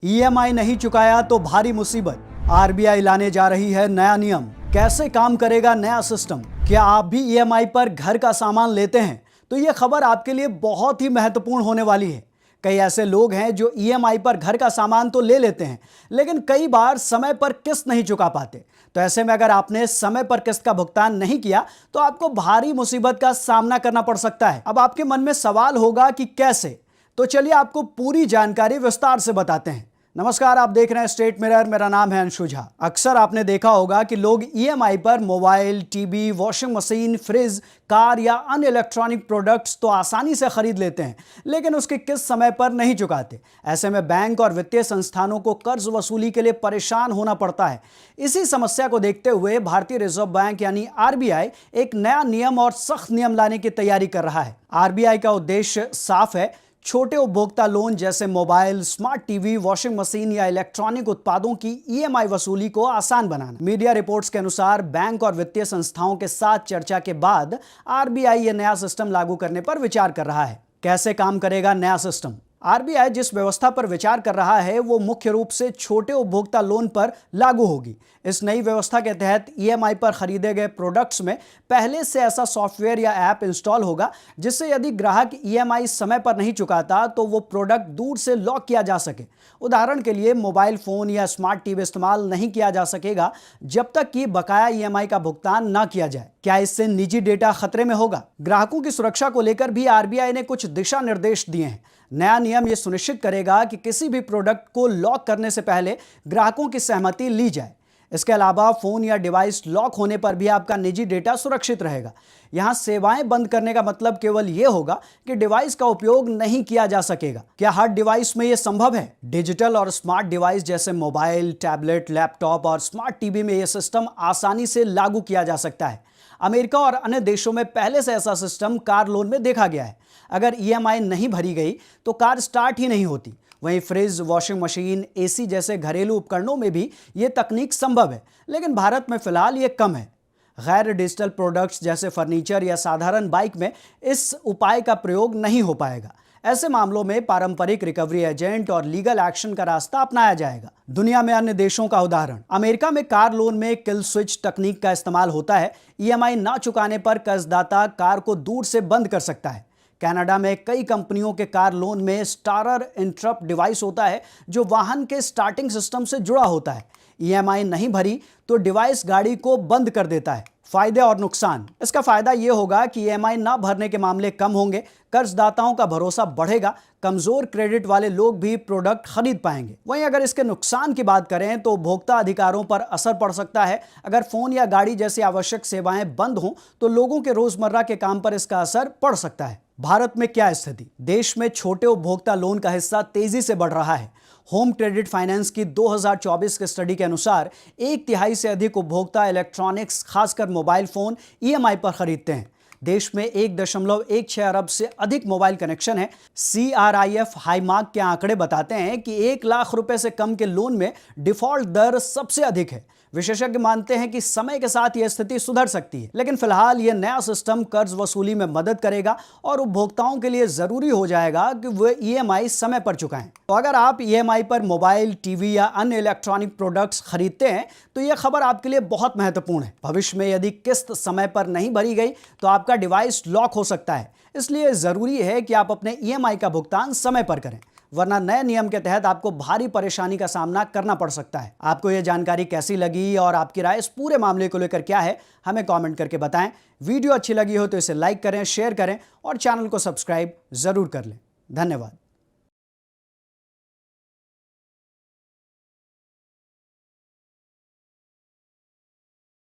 EMI नहीं चुकाया तो भारी मुसीबत। आरबीआई लाने जा रही है नया नियम। कैसे काम करेगा नया सिस्टम? क्या आप भी ईएमआई पर घर का सामान लेते हैं? तो यह खबर आपके लिए बहुत ही महत्वपूर्ण होने वाली है। कई ऐसे लोग हैं जो ईएमआई पर घर का सामान तो ले लेते हैं, लेकिन कई बार समय पर किस्त नहीं चुका पाते। तो ऐसे में अगर आपने समय पर किस्त का भुगतान नहीं किया तो आपको भारी मुसीबत का सामना करना पड़ सकता है। अब आपके मन में सवाल होगा कि कैसे? तो चलिए आपको पूरी जानकारी विस्तार से बताते हैं। नमस्कार, आप देख रहे हैं स्टेट मिरर। मेरा नाम है अंशु झा। अक्सर आपने देखा होगा कि लोग ईएमआई पर mobile, TV, washing machine, fridge, car या अन्य इलेक्ट्रॉनिक प्रोडक्ट्स तो आसानी से खरीद लेते हैं, लेकिन उसकी किस्त समय पर नहीं चुकाते। ऐसे में बैंक और वित्तीय संस्थानों को कर्ज वसूली के लिए परेशान होना पड़ता है। इसी समस्या को देखते हुए भारतीय रिजर्व बैंक यानी आरबीआई एक नया नियम और सख्त नियम लाने की तैयारी कर रहा है। आरबीआई का उद्देश्य साफ है, छोटे उपभोक्ता लोन जैसे mobile, smart TV, washing machine या इलेक्ट्रॉनिक उत्पादों की ईएमआई वसूली को आसान बनाना। मीडिया रिपोर्ट्स के अनुसार बैंक और वित्तीय संस्थाओं के साथ चर्चा के बाद आरबीआई यह नया सिस्टम लागू करने पर विचार कर रहा है। कैसे काम करेगा नया सिस्टम? आरबीआई जिस व्यवस्था पर विचार कर रहा है वो मुख्य रूप से छोटे उपभोक्ता लोन पर लागू होगी। इस नई व्यवस्था के तहत ईएमआई पर खरीदे गए प्रोडक्ट्स में पहले से ऐसा सॉफ्टवेयर या ऐप इंस्टॉल होगा जिससे यदि ग्राहक ईएमआई समय पर नहीं चुकाता तो वो प्रोडक्ट दूर से लॉक किया जा सके। उदाहरण के लिए मोबाइल फोन या स्मार्ट टीवी इस्तेमाल नहीं किया जा सकेगा जब तक कि बकाया ईएमआई का भुगतान न किया जाए। क्या इससे निजी डेटा खतरे में होगा? ग्राहकों की सुरक्षा को लेकर भी आरबीआई ने कुछ दिशा निर्देश दिए हैं। नया नियम यह सुनिश्चित करेगा कि किसी भी प्रोडक्ट को लॉक करने से पहले ग्राहकों की सहमति ली जाए। इसके अलावा फोन या डिवाइस लॉक होने पर भी आपका निजी डेटा सुरक्षित रहेगा। यहां सेवाएं बंद करने का मतलब केवल यह होगा कि डिवाइस का उपयोग नहीं किया जा सकेगा। क्या हर डिवाइस में यह संभव है? डिजिटल और स्मार्ट डिवाइस जैसे मोबाइल, टैबलेट, लैपटॉप और स्मार्ट टीवी में यह सिस्टम आसानी से लागू किया जा सकता है। अमेरिका और अन्य देशों में पहले से ऐसा सिस्टम कार लोन में देखा गया है। अगर ईएमआई नहीं भरी गई तो कार स्टार्ट ही नहीं होती। वहीं फ्रिज, वॉशिंग मशीन, एसी जैसे घरेलू उपकरणों में भी ये तकनीक संभव है, लेकिन भारत में फिलहाल ये कम है। गैर डिजिटल प्रोडक्ट्स जैसे फर्नीचर या साधारण बाइक में इस उपाय का प्रयोग नहीं हो पाएगा। ऐसे मामलों में पारंपरिक रिकवरी एजेंट और लीगल एक्शन का रास्ता अपनाया जाएगा। दुनिया में अन्य देशों का उदाहरण, अमेरिका में कार लोन में किल स्विच तकनीक का इस्तेमाल होता है। ईएमआई ना चुकाने पर कर्जदाता कार को दूर से बंद कर सकता है। कनाडा में कई कंपनियों के कार लोन में स्टारर इंटरप्ट डिवाइस होता है जो वाहन के स्टार्टिंग सिस्टम से जुड़ा होता है। ईएमआई नहीं भरी तो डिवाइस गाड़ी को बंद कर देता है। फायदे और नुकसान। इसका फायदा यह होगा कि ईएमआई ना भरने के मामले कम होंगे, कर्जदाताओं का भरोसा बढ़ेगा, कमजोर क्रेडिट वाले लोग भी प्रोडक्ट खरीद पाएंगे। वहीं अगर इसके नुकसान की बात करें तो उपभोक्ता अधिकारों पर असर पड़ सकता है। अगर फोन या गाड़ी जैसी आवश्यक सेवाएं बंद हों तो लोगों के रोजमर्रा के काम पर इसका असर पड़ सकता है। भारत में क्या स्थिति? देश में छोटे उपभोक्ता लोन का हिस्सा तेजी से बढ़ रहा है। होम क्रेडिट फाइनेंस की 2024 के स्टडी के अनुसार 1/3 से अधिक उपभोक्ता इलेक्ट्रॉनिक्स, खासकर मोबाइल फोन, ईएमआई पर खरीदते हैं। देश में 1.16 अरब से अधिक मोबाइल कनेक्शन है। CRIF हाईमार्क के आंकड़े बताते हैं कि 1 लाख रुपए से कम के लोन में डिफॉल्ट दर सबसे अधिक है। विशेषज्ञ मानते हैं कि समय के साथ यह स्थिति सुधर सकती है, लेकिन फिलहाल यह नया सिस्टम कर्ज वसूली में मदद करेगा और उपभोक्ताओं के लिए जरूरी हो जाएगा कि वे ईएमआई समय पर चुकाएं। तो अगर आप ईएमआई पर मोबाइल, टीवी या अन्य इलेक्ट्रॉनिक प्रोडक्ट्स खरीदते हैं तो यह खबर आपके लिए बहुत महत्वपूर्ण है। भविष्य में यदि किस्त समय पर नहीं भरी गई तो आपका डिवाइस लॉक हो सकता है। इसलिए जरूरी है कि आप अपने ईएमआई का भुगतान समय पर करें, वरना नए नियम के तहत आपको भारी परेशानी का सामना करना पड़ सकता है। आपको यह जानकारी कैसी लगी और आपकी राय इस पूरे मामले को लेकर क्या है, हमें कमेंट करके बताएं। वीडियो अच्छी लगी हो तो इसे लाइक करें, शेयर करें और चैनल को सब्सक्राइब जरूर कर लें। धन्यवाद।